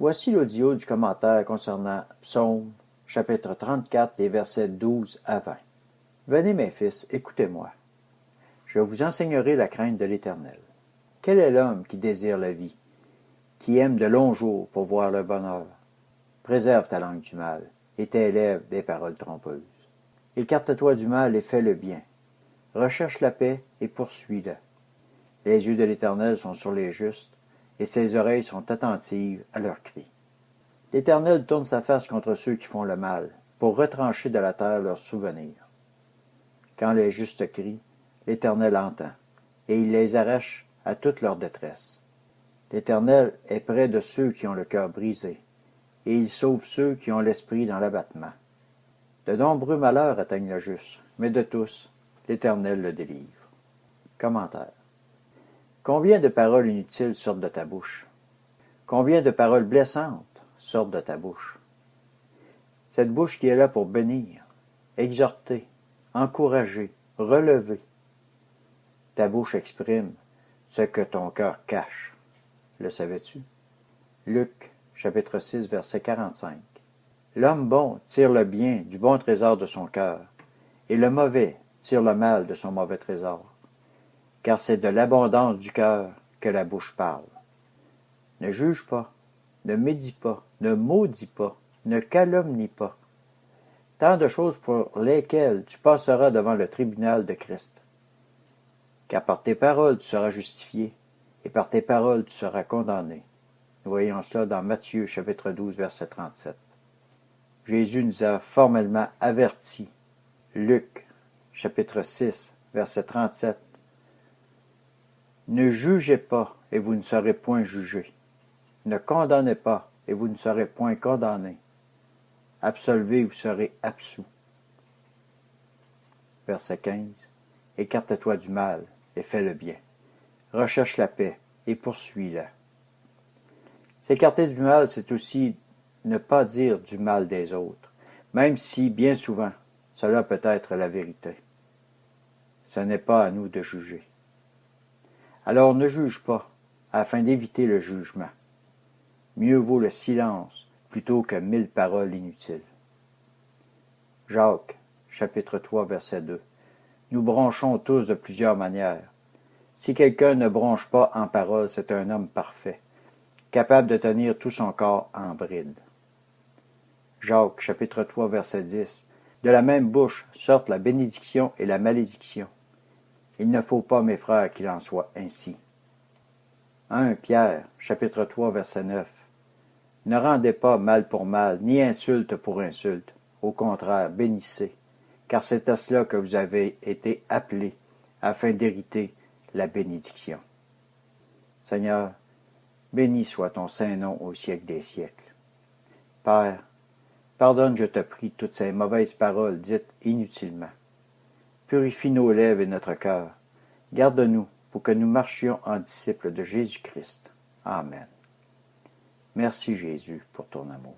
Voici l'audio du commentaire concernant Psaume, chapitre 34, les versets 12 à 20. Venez, mes fils, écoutez-moi. Je vous enseignerai la crainte de l'Éternel. Quel est l'homme qui désire la vie, qui aime de longs jours pour voir le bonheur? Préserve ta langue du mal, et tes lèvres des paroles trompeuses. Écarte-toi du mal et fais le bien. Recherche la paix et poursuis-la. Les yeux de l'Éternel sont sur les justes, et ses oreilles sont attentives à leurs cris. L'Éternel tourne sa face contre ceux qui font le mal, pour retrancher de la terre leurs souvenirs. Quand les justes crient, l'Éternel entend, et il les arrache à toute leur détresse. L'Éternel est près de ceux qui ont le cœur brisé, et il sauve ceux qui ont l'esprit dans l'abattement. De nombreux malheurs atteignent le juste, mais de tous, l'Éternel le délivre. Commentaire. Combien de paroles inutiles sortent de ta bouche? Combien de paroles blessantes sortent de ta bouche? Cette bouche qui est là pour bénir, exhorter, encourager, relever. Ta bouche exprime ce que ton cœur cache. Le savais-tu? Luc, chapitre 6, verset 45. L'homme bon tire le bien du bon trésor de son cœur, et le mauvais tire le mal de son mauvais trésor. Car c'est de l'abondance du cœur que la bouche parle. Ne juge pas, ne médis pas, ne maudis pas, ne calomnie pas. Tant de choses pour lesquelles tu passeras devant le tribunal de Christ. Car par tes paroles tu seras justifié, et par tes paroles tu seras condamné. Nous voyons cela dans Matthieu chapitre 12, verset 37. Jésus nous a formellement avertis. Luc chapitre 6, verset 37. Ne jugez pas, et vous ne serez point jugés. Ne condamnez pas, et vous ne serez point condamnés. Absolvez, et vous serez absous. Verset 15. Écarte-toi du mal, et fais le bien. Recherche la paix, et poursuis-la. S'écarter du mal, c'est aussi ne pas dire du mal des autres, même si, bien souvent, cela peut être la vérité. Ce n'est pas à nous de juger. Alors ne juge pas, afin d'éviter le jugement. Mieux vaut le silence plutôt que 1000 paroles inutiles. Jacques, chapitre 3, verset 2. Nous bronchons tous de plusieurs manières. Si quelqu'un ne bronche pas en parole, c'est un homme parfait, capable de tenir tout son corps en bride. Jacques, chapitre 3, verset 10. De la même bouche sortent la bénédiction et la malédiction. Il ne faut pas, mes frères, qu'il en soit ainsi. 1 Pierre, chapitre 3, verset 9. Ne rendez pas mal pour mal, ni insulte pour insulte. Au contraire, bénissez, car c'est à cela que vous avez été appelés, afin d'hériter la bénédiction. Seigneur, béni soit ton saint nom au siècle des siècles. Père, pardonne, je te prie, toutes ces mauvaises paroles dites inutilement. Purifie nos lèvres et notre cœur. Garde-nous pour que nous marchions en disciples de Jésus-Christ. Amen. Merci Jésus pour ton amour.